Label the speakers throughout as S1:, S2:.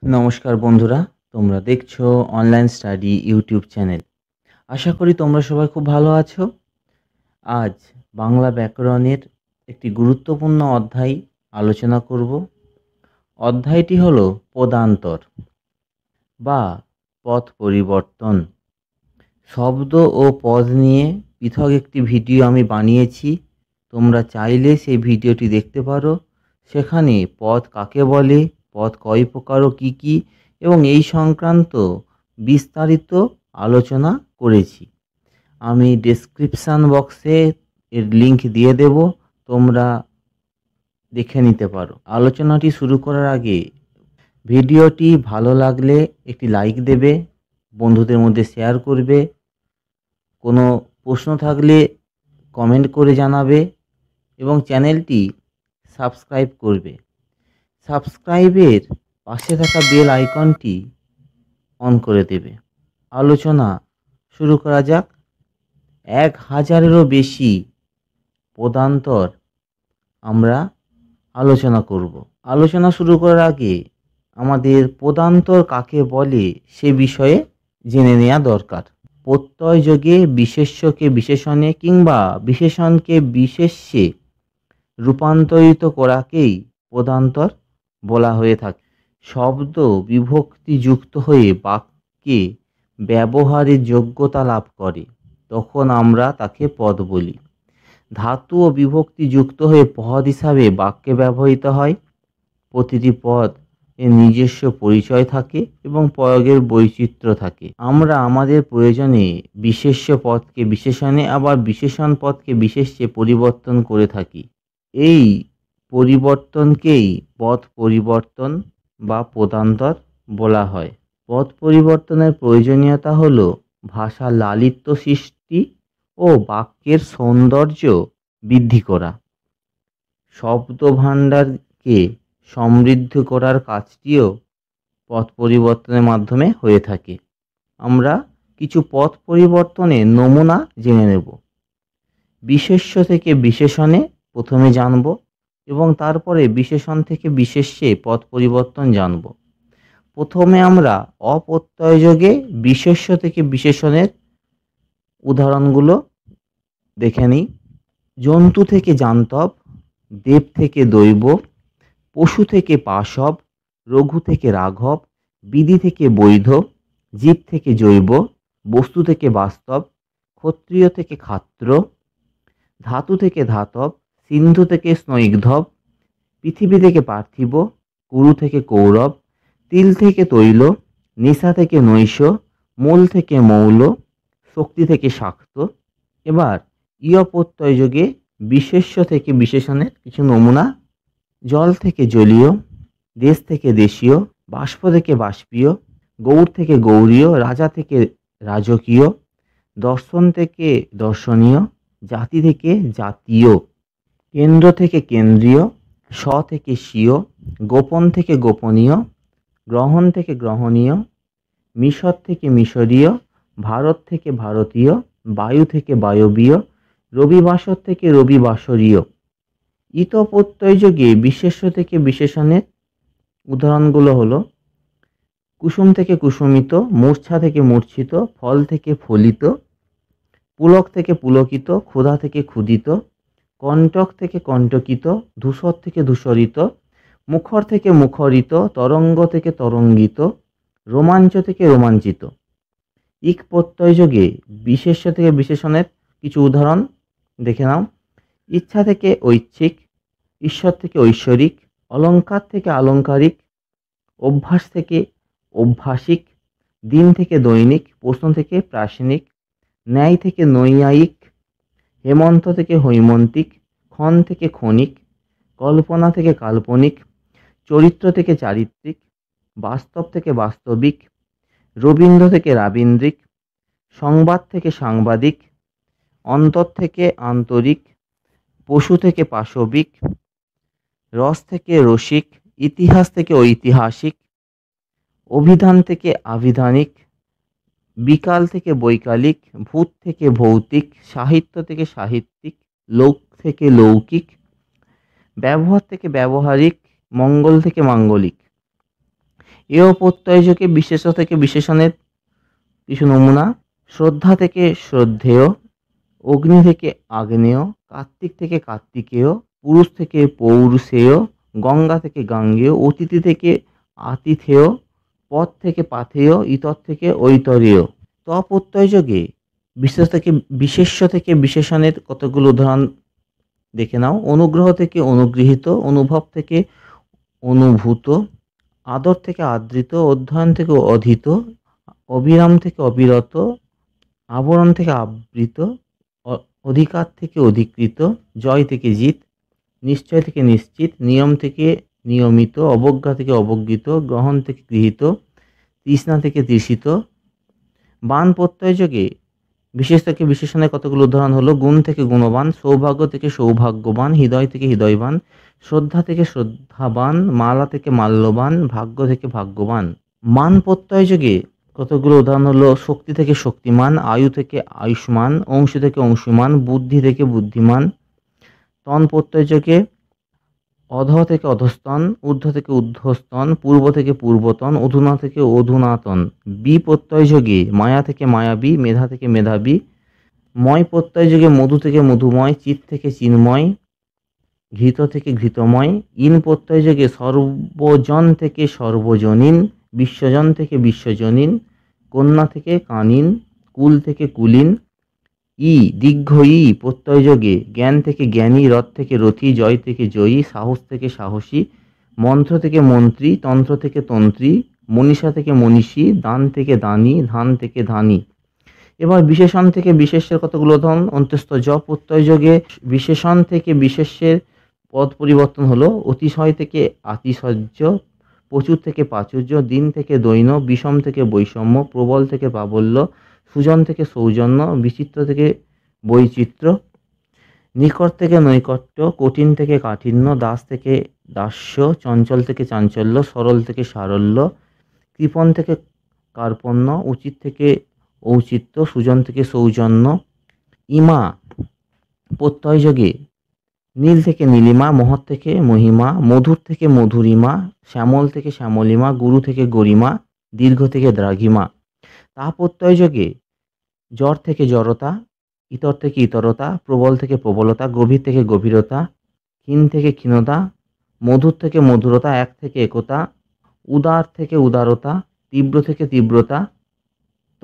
S1: নমস্কার বন্ধুরা, তোমরা দেখছো অনলাইন স্টাডি ইউটিউব চ্যানেল। আশা করি তোমরা সবাই খুব ভালো আছো। আজ বাংলা ব্যাকরণের একটি গুরুত্বপূর্ণ অধ্যায় আলোচনা করব। অধ্যায়টি হলো পদান্তর বা পদ পরিবর্তন। শব্দ ও পদ নিয়ে পৃথক একটি ভিডিও আমি বানিয়েছি, তোমরা চাইলে সেই ভিডিওটি দেখতে পারো। সেখানে পদ কাকে বলে, পদ কয় প্রকার ও কী কী, এবং এই সংক্রান্ত বিস্তারিত আলোচনা করেছি। আমি ডেসক্রিপশান বক্সে এর লিংক দিয়ে দেব, তোমরা দেখে নিতে পারো। আলোচনাটি শুরু করার আগে ভিডিওটি ভালো লাগলে একটি লাইক দেবে, বন্ধুদের মধ্যে শেয়ার করবে, কোনো প্রশ্ন থাকলে কমেন্ট করে জানাবে এবং চ্যানেলটি সাবস্ক্রাইব করবে। সাবস্ক্রাইবের পাশে থাকা বেল আইকনটি অন করে দেবে। আলোচনা শুরু করা যাক। 1000-এরও বেশি পদান্তর আমরা আলোচনা করব। আলোচনা শুরু করার আগে আমাদের পদান্তর কাকে বলে সে বিষয়ে জেনে নেওয়া দরকার। প্রত্যয় যোগে বিশেষ্যকে বিশেষণে কিংবা বিশেষণকে বিশেষ্যে রূপান্তরিত করাকেই পদান্তর বলা হয়ে থাকে। শব্দ বিভক্তি যুক্ত হয়ে বাক্যে ব্যবহারের যোগ্যতা লাভ করে, তখন আমরা তাকে পদ বলি। ধাতু ও বিভক্তি যুক্ত হয়ে পদ হিসাবে বাক্যে ব্যবহৃত হয়। প্রতিটি পদ এর নিজস্ব পরিচয় থাকে এবং প্রয়োগের বৈচিত্র্য থাকে। আমরা আমাদের প্রয়োজনে বিশেষ্য পদকে বিশেষণে, আবার বিশেষণ পদকে বিশেষ্যে পরিবর্তন করে থাকি। এই পরিবর্তনকেই পদ পরিবর্তন বা পদান্তর বলা হয়। পদ পরিবর্তনের প্রয়োজনীয়তা হল ভাষার লালিত্য সৃষ্টি ও বাক্যের সৌন্দর্য বৃদ্ধি করা। শব্দভাণ্ডারকে সমৃদ্ধ করার কাজটিও পদ পরিবর্তনের মাধ্যমে হয়ে থাকে। আমরা কিছু পদ পরিবর্তনের নমুনা জেনে নেব। বিশেষ্য থেকে বিশেষণে প্রথমে জানব এবং তারপরে বিশেষণ থেকে বিশেষ্যে পদ পরিবর্তন জানব। প্রথমে আমরা অপ্রত্যয়যোগে বিশেষ্য থেকে বিশেষণের উদাহরণগুলো দেখে নিই। জন্তু থেকে জান্তব, দেব থেকে দৈব, পশু থেকে পাশব, রঘু থেকে রাঘব, বিধি থেকে বৈধ, জীব থেকে জৈব, বস্তু থেকে বাস্তব, ক্ষত্রিয় থেকে ক্ষাত্র, ধাতু থেকে ধাতব, সিন্ধু থেকে স্নৈগ্ধব, পৃথিবী থেকে পার্থিব, কুরু থেকে কৌরব, তিল থেকে তৈল, নিশা থেকে নৈশ, মূল থেকে মৌল, শক্তি থেকে শাক্ত। এবার ইয় প্রত্যয় যোগে বিশেষ্য থেকে বিশেষণের কিছু নমুনা। জল থেকে জলীয়, দেশ থেকে দেশীয়, বাষ্প থেকে বাষ্পীয়, গৌর থেকে গৌরীয়, রাজা থেকে রাজকীয়, দর্শন থেকে দর্শনীয়, জাতি থেকে জাতীয়, কেন্দ্র থেকে কেন্দ্রীয়, স্ব থেকে স্বীয়, গোপন থেকে গোপনীয়, গ্রহণ থেকে গ্রহণীয়, মিশর থেকে মিশরীয়, ভারত থেকে ভারতীয়, বায়ু থেকে বায়বীয়, রবিবাসর থেকে রবিবাসরীয়। ইত প্রত্যয় যোগে বিশেষ্য থেকে বিশেষণের উদাহরণগুলো হলো কুসুম থেকে কুসুমিত, মূর্ছা থেকে মূর্ছিত, ফল থেকে ফলিত, পুলক থেকে পুলকিত, ক্ষুধা থেকে ক্ষুধিত, কণ্টক থেকে কণ্টকিত, ধূসর থেকে ধূসরিত, মুখর থেকে মুখরিত, তরঙ্গ থেকে তরঙ্গিত, রোমাঞ্চ থেকে রোমাঞ্চিত। ইক প্রত্যয় যোগে বিশেষ্য থেকে বিশেষণের কিছু উদাহরণ দেখে নাও। ইচ্ছা থেকে ঐচ্ছিক, ঈশ্বর থেকে ঐশ্বরিক, অলঙ্কার থেকে আলংকারিক, অভ্যাস থেকে অভ্যাসিক, দিন থেকে দৈনিক, প্রশ্ন থেকে প্রাসঙ্গিক, ন্যায় থেকে নৈয়ায়িক, হেমন্ত থেকে হৈমন্তিক, ক্ষণ থেকে ক্ষণিক, কল্পনা থেকে কাল্পনিক, চরিত্র থেকে চারিত্রিক, বাস্তব থেকে বাস্তবিক, রবীন্দ্র থেকে রাবীন্দ্রিক, সংবাদ থেকে সাংবাদিক, অন্তর থেকে আন্তরিক, পশু থেকে পাশবিক, রস থেকে রসিক, ইতিহাস থেকে ঐতিহাসিক, অভিধান থেকে আভিধানিক, বিকাল থেকে বৈকালিক, ভূত থেকে ভৌতিক, সাহিত্য থেকে সাহিত্যিক, লোক থেকে লৌকিক, ব্যবহার থেকে ব্যবহারিক, মঙ্গল থেকে মাঙ্গলিক। এও প্রত্যয়যোগে বিশেষ্য থেকে বিশেষণের কিছু নমুনা। শ্রদ্ধা থেকে শ্রদ্ধেয়, অগ্নি থেকে আগ্নেয়, কার্তিক থেকে কার্তিকেয়, পুরুষ থেকে পৌরুষেয়, গঙ্গা থেকে গাঙ্গেয়, অতিথি থেকে আতিথেয়, পথ থেকে পাথেয়, ইতর থেকে ঐতরেয়। তপ্রত্যয়যোগে বিশেষ্য থেকে বিশেষণের কতগুলো উদাহরণ দেখে নাও। অনুগ্রহ থেকে অনুগৃহীত, অনুভব থেকে অনুভূত, আদর থেকে আদৃত, অধ্যয়ন থেকে অধীত, অবিরাম থেকে অবিরত, আবরণ থেকে আবৃত, অধিকার থেকে অধিকৃত, জয় থেকে জিত, নিশ্চয় থেকে নিশ্চিত, নিয়ম থেকে নিয়মিত, অবজ্ঞা থেকে অবজ্ঞিত, গ্রহণ থেকে গৃহীত, তৃষ্ণা থেকে তৃষিত। বান প্রত্যয়যোগে বিশেষ থেকে বিশেষণের কতগুলো উদাহরণ হলো। গুণ থেকে গুণবান, সৌভাগ্য থেকে সৌভাগ্যবান, হৃদয় থেকে হৃদয়বান, শ্রদ্ধা থেকে শ্রদ্ধাবান, মালা থেকে মাল্যবান, ভাগ্য থেকে ভাগ্যবান। মান প্রত্যয়যোগে কতগুলো উদাহরণ হলো। শক্তি থেকে শক্তিমান, আয়ু থেকে আয়ুষ্মান, অংশ থেকে অংশুমান, বুদ্ধি থেকে বুদ্ধিমান। তন প্রত্যয়যোগে অধ থেকে অধস্তন, ঊর্ধ্ব থেকে ঊর্ধ্বস্তন, পূর্ব থেকে পূর্বতন, অধুনা থেকে অধুনাতন। বি প্রত্যয়যোগে মায়া থেকে মায়াবী, মেধা থেকে মেধাবী। ময় প্রত্যয়যোগে মধু থেকে মধুময়, চিত থেকে চিন্ময়, ঘৃত থেকে ঘৃতময়। ইন প্রত্যয়যোগে সর্বজন থেকে সর্বজনীন, বিশ্বজন থেকে বিশ্বজনীন, কন্যা থেকে কানীন, কুল থেকে কুলীন। দীর্ঘ ই প্রত্যয়যোগে জ্ঞান থেকে জ্ঞানী, রথ থেকে রথী, জয় থেকে জয়ী, সাহস থেকে সাহসী, মন্ত্র থেকে মন্ত্রী, তন্ত্র থেকে তন্ত্রী, মনীষা থেকে মনীষী, দান থেকে দানী, ধান থেকে ধানী। এবার বিশেষণ থেকে বিশেষ্যের কতগুলো উদাহরণ। অন্তস্থ জ প্রত্যয়যোগে বিশেষণ থেকে বিশেষ্যের পদ পরিবর্তন হলো। অতিশয় থেকে আতিশয্য, প্রচুর থেকে প্রাচুর্য, দিন থেকে দৈন্য, বিষম থেকে বৈষম্য, প্রবল থেকে প্রাবল্য, সুজন থেকে সৌজন্য, বিচিত্র থেকে বৈচিত্র্য, নিকট থেকে নৈকট্য, কঠিন থেকে কাঠিন্য, দাস থেকে দাস্য, চঞ্চল থেকে চাঞ্চল্য, সরল থেকে সারল্য, কৃপণ থেকে কার্পণ্য, উচিত থেকে ঔচিত্য, সুজন থেকে সৌজন্য। ইমা প্রত্যয়যোগে নীল থেকে নীলিমা, মহৎ থেকে মহিমা, মধুর থেকে মধুরিমা, শ্যামল থেকে শ্যামলিমা, গুরু থেকে গরিমা, দীর্ঘ থেকে দ্রাঘিমা। তা প্রত্যয়যোগে জ্বর থেকে জড়তা, ইতর থেকে ইতরতা, প্রবল থেকে প্রবলতা, গভীর থেকে গভীরতা, ক্ষীণ থেকে ক্ষীণতা, মধুর থেকে মধুরতা, এক থেকে একতা, উদার থেকে উদারতা, তীব্র থেকে তীব্রতা। ত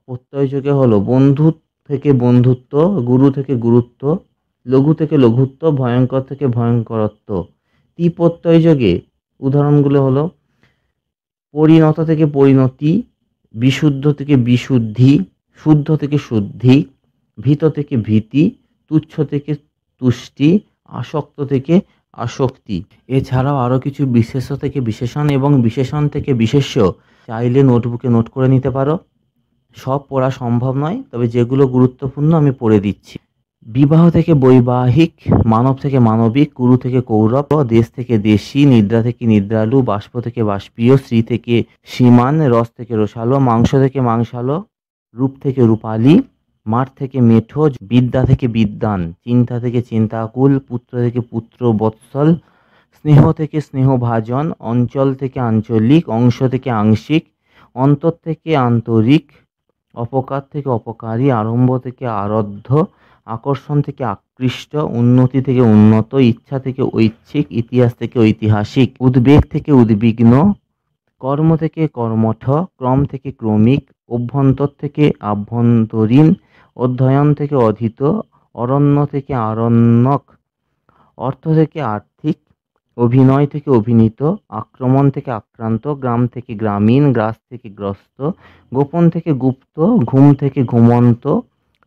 S1: প্রত্যয়যোগে হলো বন্ধু থেকে বন্ধুত্ব, গুরু থেকে গুরুত্ব, লঘু থেকে লঘুত্ব, ভয়ঙ্কর থেকে ভয়ঙ্করত্ব। তি প্রত্যয়যোগে উদাহরণগুলো হলো পরিণত থেকে পরিণতি, বিশুদ্ধ থেকে বিশুদ্ধি, শুদ্ধ থেকে শুদ্ধি, ভীত থেকে ভীতি, তুচ্ছ থেকে তুষ্টি, আসক্ত থেকে আসক্তি। এছাড়াও আরও কিছু বিশেষ্য থেকে বিশেষণ এবং বিশেষণ থেকে বিশেষ্য চাইলে নোটবুকে নোট করে নিতে পারো। সব পড়া সম্ভব নয়, তবে যেগুলো গুরুত্বপূর্ণ আমি পড়ে দিচ্ছি। বিবাহ থেকে বৈবাহিক, মানব থেকে মানবিক, কুরু থেকে কৌরব, দেশ থেকে দেশী, নিদ্রা থেকে নিদ্রালু, বাষ্প থেকে বাষ্পীয়, শ্রী থেকে সীমান, রস থেকে রসালো, মাংস থেকে মাংসালো, রূপ থেকে রূপালী, মাঠ থেকে মেঠো, বিদ্যা থেকে বিদ্বান, চিন্তা থেকে চিন্তাকুল, পুত্র থেকে পুত্র বৎসল, স্নেহ থেকে স্নেহভাজন, অঞ্চল থেকে আঞ্চলিক, অংশ থেকে আংশিক, অন্তর থেকে আন্তরিক, অপকার থেকে অপকারী, আরম্ভ থেকে আরব্ধ, আকর্ষণ থেকে আকৃষ্ট, উন্নতি থেকে উন্নত, ইচ্ছা থেকে ঐচ্ছিক, ইতিহাস থেকে ঐতিহাসিক, উদ্বেগ থেকে উদ্বিগ্ন, কর্ম থেকে কর্মঠ, ক্রম থেকে ক্রমিক, অভ্যন্তর থেকে আভ্যন্তরীণ, অধ্যয়ন থেকে অধীত, অরণ্য থেকে আরণ্যক, অর্থ থেকে আর্থিক, অভিনয় থেকে অভিনীত, আক্রমণ থেকে আক্রান্ত, গ্রাম থেকে গ্রামীণ, গ্রাস থেকে গ্রস্ত, গোপন থেকে গুপ্ত, ঘুম থেকে ঘুমন্ত,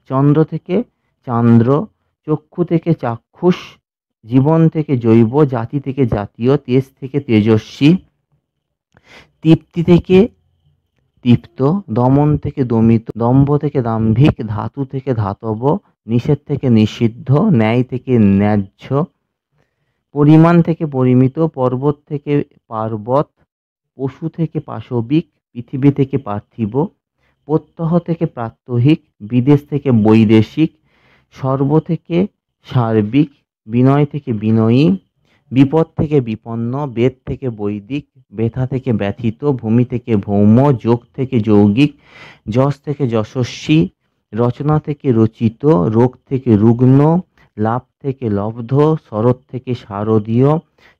S1: চন্দ্র থেকে চান্দ্র, চক্ষু থেকে চাক্ষুষ, জীবন থেকে জৈব, জাতি থেকে জাতীয়, তেজ থেকে তেজস্বী, তৃপ্তি থেকে তৃপ্ত, দমন থেকে দমিত, দম্ভ থেকে দাম্ভিক, ধাতু থেকে ধাতব, নিষেধ থেকে নিষিদ্ধ, ন্যায় থেকে ন্যায্য, পরিমাণ থেকে পরিমিত, পর্বত থেকে পার্বত, পশু থেকে পাশবিক, পৃথিবী থেকে পার্থিব, প্রত্যহ থেকে প্রাত্যহিক, বিদেশ থেকে বৈদেশিক, সর্ব থেকে সার্বিক, বিনয় থেকে বিনয়ী, বিপদ থেকে বিপন্ন, বেদ থেকে বৈদিক, ব্যথা থেকে ব্যথিত, ভূমি থেকে ভৌম, যোগ থেকে যৌগিক, যশ থেকে যশস্বী, রচনা থেকে রচিত, রোগ থেকে রুগ্ন, লাভ থেকে লব্ধ, শরৎ থেকে শারদীয়,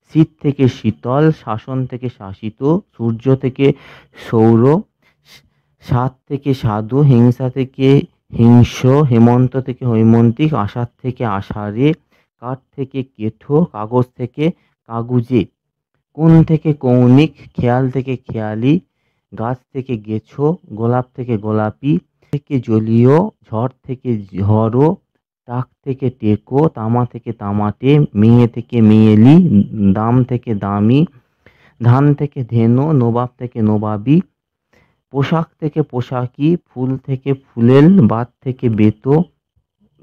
S1: শীত থেকে শীতল, শাসন থেকে শাসিত, সূর্য থেকে সৌর, সাত থেকে সাধু, হিংসা থেকে হিংস, হেমন্ত থেকে হৈমন্তিক, আষাঢ় থেকে আষাঢ়ে, কাঠ থেকে কেঠো, কাগজ থেকে কাগুজে, কোণ থেকে কৌণিক, খেয়াল থেকে খেয়ালি, গাছ থেকে গেছো, গোলাপ থেকে গোলাপি, থেকে জলীয়, ঝড় থেকে ঝড়ো, টাক থেকে টেকো, তামা থেকে তামাটে, মেয়ে থেকে মেয়েলি, দাম থেকে দামি, ধান থেকে ধেনু, নবাব থেকে নবাবি, পোশাক থেকে পোশাকি, ফুল থেকে ফুলেল, বাত থেকে বেতো,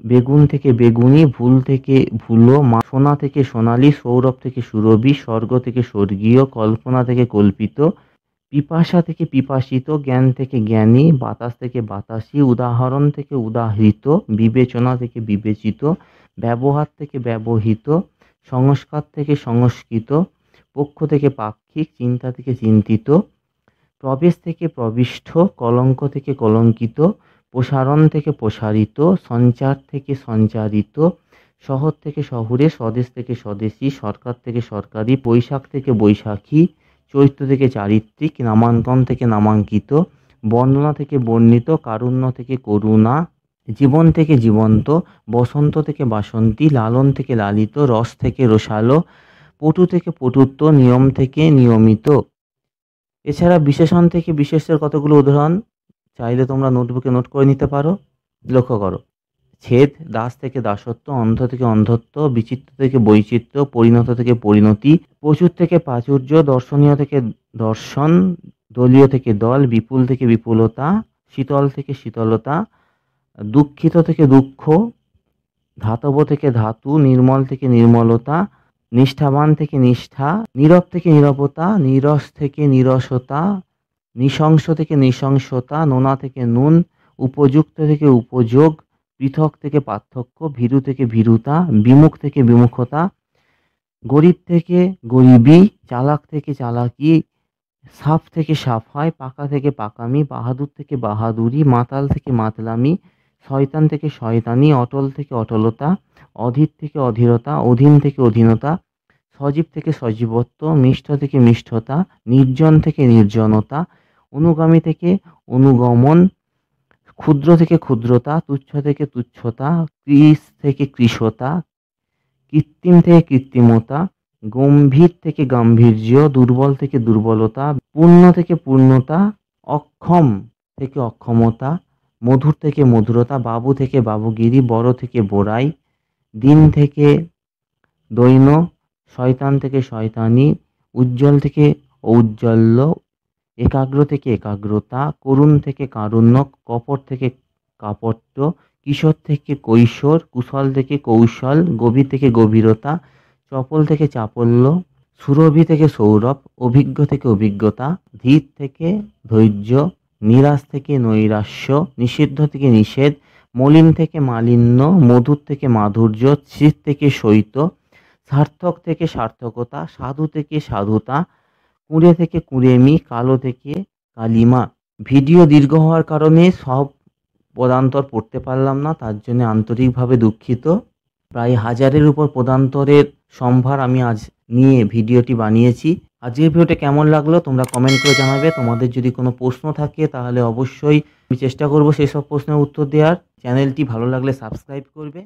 S1: বেগুন থেকে বেগুনি, ভুল থেকে ভুলো, সোনা থেকে সোনালী, সৌরভ থেকে সুরভি, স্বর্গ থেকে স্বর্গীয়, কল্পনা থেকে কল্পিত, পিপাসা থেকে পিপাসিত, জ্ঞান থেকে জ্ঞানী, বাতাস থেকে বাতাসী, উদাহরণ থেকে উদাহৃত, বিবেচনা থেকে বিবেচিত, ব্যবহার থেকে ব্যবহৃত, সংস্কার থেকে সংস্কৃত, পক্ষ থেকে পাক্ষিক, চিন্তা থেকে চিন্তিত, প্রবেশ থেকে প্রবিষ্ট, কলঙ্ক থেকে কলঙ্কিত, প্রসারণ থেকে প্রসারিত, সঞ্চার থেকে সঞ্চারিত, শহর থেকে শহুরে, স্বদেশ থেকে স্বদেশী, সরকার থেকে সরকারি, বৈশাখ থেকে বৈশাখী, চৈত্র থেকে চারিত্রিক, নামাঙ্কন থেকে নামাঙ্কিত, বর্ণনা থেকে বর্ণিত, কারুণ্য থেকে করুণা, জীবন থেকে জীবন্ত, বসন্ত থেকে বাসন্তী, লালন থেকে লালিত, রস থেকে রসালো, পটু থেকে পটুত্ব, নিয়ম থেকে নিয়মিত। এছাড়া বিশেষণ থেকে বিশেষ্যের কতগুলো উদাহরণ চাইলে তোমরা নোটবুকে নোট করে নিতে পারো। লক্ষ্য করো, ছেদ, দাস থেকে দাসত্ব, অন্ধ থেকে অন্ধত্ব, বিচিত্র থেকে বৈচিত্র্য, পরিণত থেকে পরিণতি, প্রচুর থেকে প্রাচুর্য, দর্শনীয় থেকে দর্শন, দলীয় থেকে দল, বিপুল থেকে বিপুলতা, শীতল থেকে শীতলতা, দুঃখিত থেকে দুঃখ, ধাতব থেকে ধাতু, নির্মল থেকে নির্মলতা, নিষ্ঠাবান থেকে নিষ্ঠা, নীরব থেকে নীরবতা, নীরস থেকে নীরসতা, নৃশংস থেকে নৃশংসতা, নোনা থেকে নুন, উপযুক্ত থেকে উপযোগ, পৃথক থেকে পার্থক্য, ভীরু থেকে ভীরুতা, বিমুখ থেকে বিমুখতা, গরিব থেকে গরিবি, চালাক থেকে চালাকি, সাফ থেকে সাফাই, পাকা থেকে পাকামি, বাহাদুর থেকে বাহাদুরি, মাতাল থেকে মাতলামি, শয়তান থেকে শয়তানি, অটল থেকে অটলতা, অধীর থেকে অধীরতা, অধীন থেকে অধীনতা, সজীব থেকে সজীবত্ব, মিষ্ট থেকে মিষ্টতা, নির্জন থেকে নির্জনতা, অনুগামী থেকে অনুগমন, ক্ষুদ্র থেকে ক্ষুদ্রতা, তুচ্ছ থেকে তুচ্ছতা, কৃষ থেকে কৃশতা, কৃত্রিম থেকে কৃত্রিমতা, গম্ভীর থেকে গাম্ভীর্য, দুর্বল থেকে দুর্বলতা, পূর্ণ থেকে পূর্ণতা, অক্ষম থেকে অক্ষমতা, মধুর থেকে মধুরতা, বাবু থেকে বাবুগিরি, বড় থেকে বড়াই, দিন থেকে দৈন্য, শয়তান থেকে শয়তানি, উজ্জ্বল থেকে ঔজ্জ্বল্য, একাগ্র থেকে একাগ্রতা, করুণ থেকে কারুণ্য, কপট থেকে কাপট্য, কিশোর থেকে কৈশোর, কুশল থেকে কৌশল, গভীর থেকে গভীরতা, চপল থেকে চাপল্য, সুরভি থেকে সৌরভ, অভিজ্ঞ থেকে অভিজ্ঞতা, ধীর থেকে ধৈর্য, নিরাশ থেকে নৈরাশ্য, নিষিদ্ধ থেকে নিষেধ, মলিন থেকে মালিন্য, মধুর থেকে মাধুর্য, শীত থেকে শৈত, সার্থক থেকে সার্থকতা, সাধু থেকে সাধুতা, কুঁড়ে থেকে কুঁড়েমি, কালো থেকে কালিমা। ভিডিও দীর্ঘ হওয়ার কারণে সব পদান্তর পড়তে পারলাম না, তার জন্য আন্তরিকভাবে দুঃখিত। প্রায় 1000-এর উপর পদান্তরের সম্ভার আমি আজ নিয়ে ভিডিওটি বানিয়েছি। আজকের ভিডিওটা কেমন লাগলো তোমরা কমেন্ট করে জানাবে। তোমাদের যদি কোনো প্রশ্ন থাকে তাহলে অবশ্যই আমি চেষ্টা করব সেই সব প্রশ্নের উত্তর দেওয়ার। চ্যানেলটি ভালো লাগলে সাবস্ক্রাইব করবে।